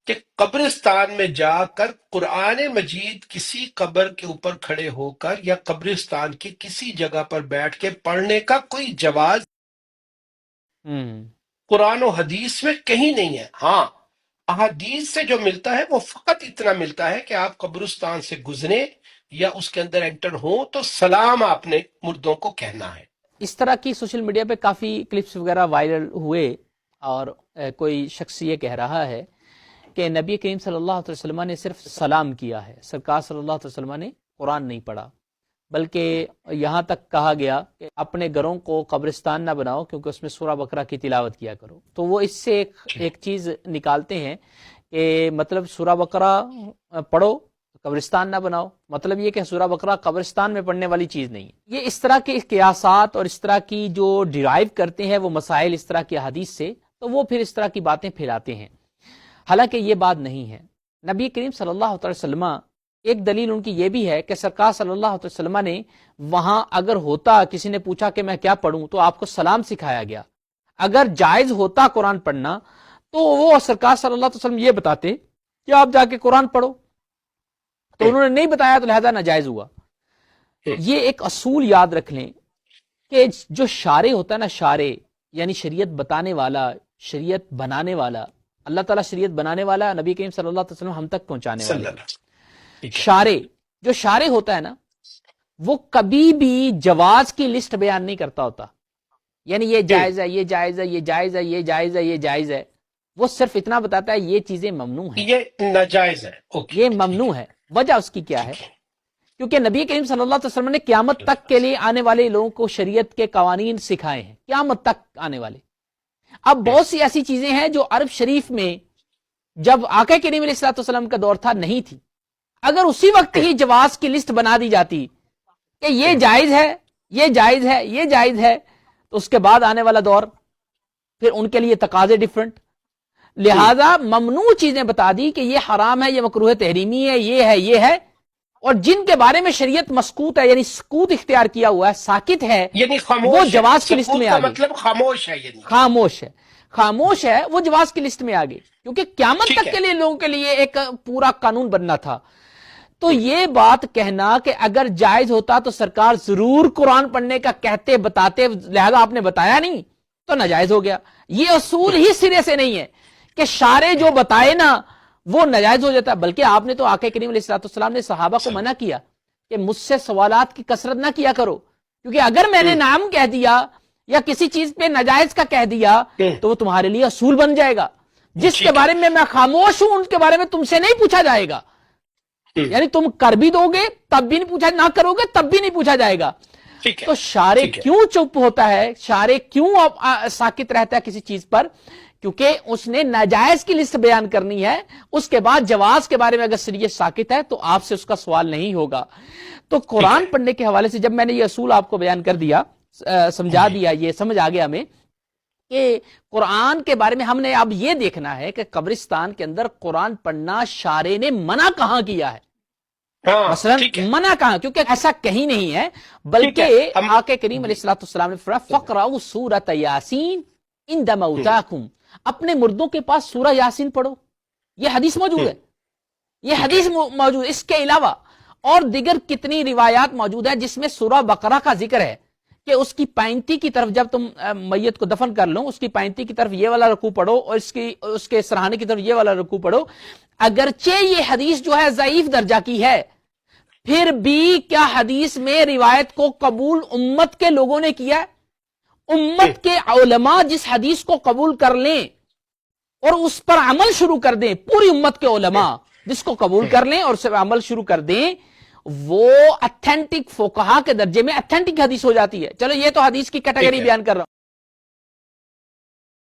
کہ قبرستان میں جا کر قرآن مجید کسی قبر کے اوپر کھڑے ہو کر یا قبرستان کی کسی جگہ پر بیٹھ کے پڑھنے کا کوئی جواز قرآن و حدیث میں کہیں نہیں ہے۔ ہاں، احادیث سے جو ملتا ہے وہ فقط اتنا ملتا ہے کہ آپ قبرستان سے گزریں یا اس کے اندر انٹر ہوں تو سلام آپ نے مردوں کو کہنا ہے۔ اس طرح کی سوشل میڈیا پہ کافی کلپس وغیرہ وائرل ہوئے، اور کوئی شخص یہ کہہ رہا ہے کہ نبی کریم صلی اللہ علیہ وسلم نے صرف سلام کیا ہے، سرکار صلی اللہ علیہ وسلم نے قرآن نہیں پڑھا، بلکہ یہاں تک کہا گیا کہ اپنے گھروں کو قبرستان نہ بناؤ کیونکہ اس میں سورہ بقرہ کی تلاوت کیا کرو۔ تو وہ اس سے ایک چیز نکالتے ہیں کہ مطلب سورہ بقرہ پڑھو، قبرستان نہ بناؤ، مطلب یہ کہ سورہ بقرہ قبرستان میں پڑھنے والی چیز نہیں ہے۔ یہ اس طرح کے قیاسات اور اس طرح کی جو ڈیرائیو کرتے ہیں وہ مسائل اس طرح کی حدیث سے، تو وہ پھر اس طرح کی باتیں پھیلاتے ہیں، حالانکہ یہ بات نہیں ہے۔ نبی کریم صلی اللہ علیہ وسلم، ایک دلیل ان کی یہ بھی ہے کہ سرکار صلی اللہ علیہ وسلم نے وہاں اگر ہوتا کسی نے پوچھا کہ میں کیا پڑھوں تو آپ کو سلام سکھایا گیا۔ اگر جائز ہوتا قرآن پڑھنا تو وہ سرکار صلی اللہ علیہ وسلم یہ بتاتے کہ آپ جا کے قرآن پڑھو، تو انہوں نے نہیں بتایا تو لہذا ناجائز ہوا۔ یہ ایک اصول یاد رکھ لیں کہ جو شارع ہوتا ہے نا، شارع یعنی شریعت بتانے والا، شریعت بنانے والا، اللہ تعالیٰ شریعت بنانے والا، نبی کریم صلی اللہ علیہ وسلم ہم تک پہنچانے والا۔ شارع، جو شارع ہوتا ہے نا، وہ کبھی بھی جواز کی لسٹ بیان نہیں کرتا ہوتا، یعنی یہ جائز ہے، یہ جائز ہے، یہ جائز ہے، یہ جائز ہے، یہ جائز ہے۔ وہ صرف اتنا بتاتا ہے یہ چیزیں ممنوع ہیں، یہ ناجائز ہے، یہ ممنوع ہے۔ وجہ اس کی کیا ہے؟ کیونکہ نبی کریم صلی اللہ علیہ وسلم نے قیامت تک کے لیے آنے والے لوگوں کو شریعت کے قوانین سکھائے ہیں، قیامت تک آنے والے۔ اب بہت سی ایسی چیزیں ہیں جو عرب شریف میں جب آقا کریم علیہ الصلوۃ والسلام کا دور تھا نہیں تھی، اگر اسی وقت ہی جواز کی لسٹ بنا دی جاتی کہ یہ جائز ہے، یہ جائز ہے، یہ جائز ہے، تو اس کے بعد آنے والا دور پھر ان کے لیے تقاضے ڈیفرنٹ، لہذا ممنوع چیزیں بتا دی کہ یہ حرام ہے، یہ مکروہ تحریمی ہے، یہ ہے، اور جن کے بارے میں شریعت مسکوت ہے، یعنی سکوت اختیار کیا ہوا ہے، ساکت ہے، یعنی خاموش، وہ جواز کی لسٹ میں آ گئی۔ مطلب خاموش ہے، یعنی خاموش ہے، وہ جواز کی لسٹ میں آ گئی، کیونکہ قیامت تک کے لیے لوگوں کے لیے ایک پورا قانون بننا تھا۔ تو یہ بات کہنا کہ اگر جائز ہوتا تو سرکار ضرور قرآن پڑھنے کا کہتے بتاتے، لہذا آپ نے بتایا نہیں تو ناجائز ہو گیا۔ یہ اصول ہی سرے سے نہیں ہے کہ شارع جو بتائے نا وہ ناجائز ہو جاتا ہے، بلکہ آپ نے تو آقا کریم علیہ الصلوۃ والسلام نے صحابہ کو منع کیا کہ مجھ سے سوالات کی کثرت نہ کیا کرو، کیونکہ اگر میں نے نام کہہ دیا یا کسی چیز پہ ناجائز کا کہہ دیا تو وہ تمہارے لیے اصول بن جائے گا۔ جس کے بارے میں خاموش ہوں ان کے بارے میں تم سے نہیں پوچھا جائے گا، یعنی تم کر بھی دو گے تب بھی نہیں پوچھا، نہ کرو گے تب بھی نہیں پوچھا جائے گا۔ تو شارع کیوں چپ ہوتا ہے، شارع کیوں ساکت رہتا ہے کسی چیز پر؟ کیونکہ اس نے ناجائز کی لسٹ بیان کرنی ہے، اس کے بعد جواز کے بارے میں اگر شریعت ساکت ہے تو آپ سے اس کا سوال نہیں ہوگا۔ تو قرآن پڑھنے کے حوالے سے جب میں نے یہ اصول آپ کو بیان کر دیا، سمجھا دیا، یہ سمجھ آ گیا ہمیں کہ قرآن کے بارے میں ہم نے اب یہ دیکھنا ہے کہ قبرستان کے اندر قرآن پڑھنا شارع نے منع کہاں کیا ہے، مثلا منع کہاں، کیونکہ ایسا کہیں نہیں ہے، بلکہ آقا کریم علیہ الصلوۃ والسلام نے فرمایا فقرؤوا سورۃ یاسین عند موتاکم، اپنے مردوں کے پاس سورہ یاسین پڑھو۔ یہ حدیث موجود ہے، یہ حدیث موجود ہے۔ اس کے علاوہ اور دیگر کتنی روایات موجود ہیں جس میں سورہ بقرہ کا ذکر ہے کہ اس کی پائنتی کی طرف جب تم میت کو دفن کر لو، اس کی پائنتی کی طرف یہ والا رکوع پڑھو اور اس کے سرہانے کی طرف یہ والا رکوع پڑھو۔ اگرچہ یہ حدیث جو ہے ضعیف درجہ کی ہے، پھر بھی کیا حدیث میں روایت کو قبول امت کے لوگوں نے کیا ہے؟ امت کے علماء جس حدیث کو قبول کر لیں اور اس پر عمل شروع کر دیں، پوری امت کے علماء جس کو قبول کر لیں اور اس پر عمل شروع کر دیں، وہ اتھینٹک فقہا کے درجے میں اتھینٹک حدیث ہو جاتی ہے۔ چلو یہ تو حدیث کی کیٹیگری بیان کر رہا ہوں۔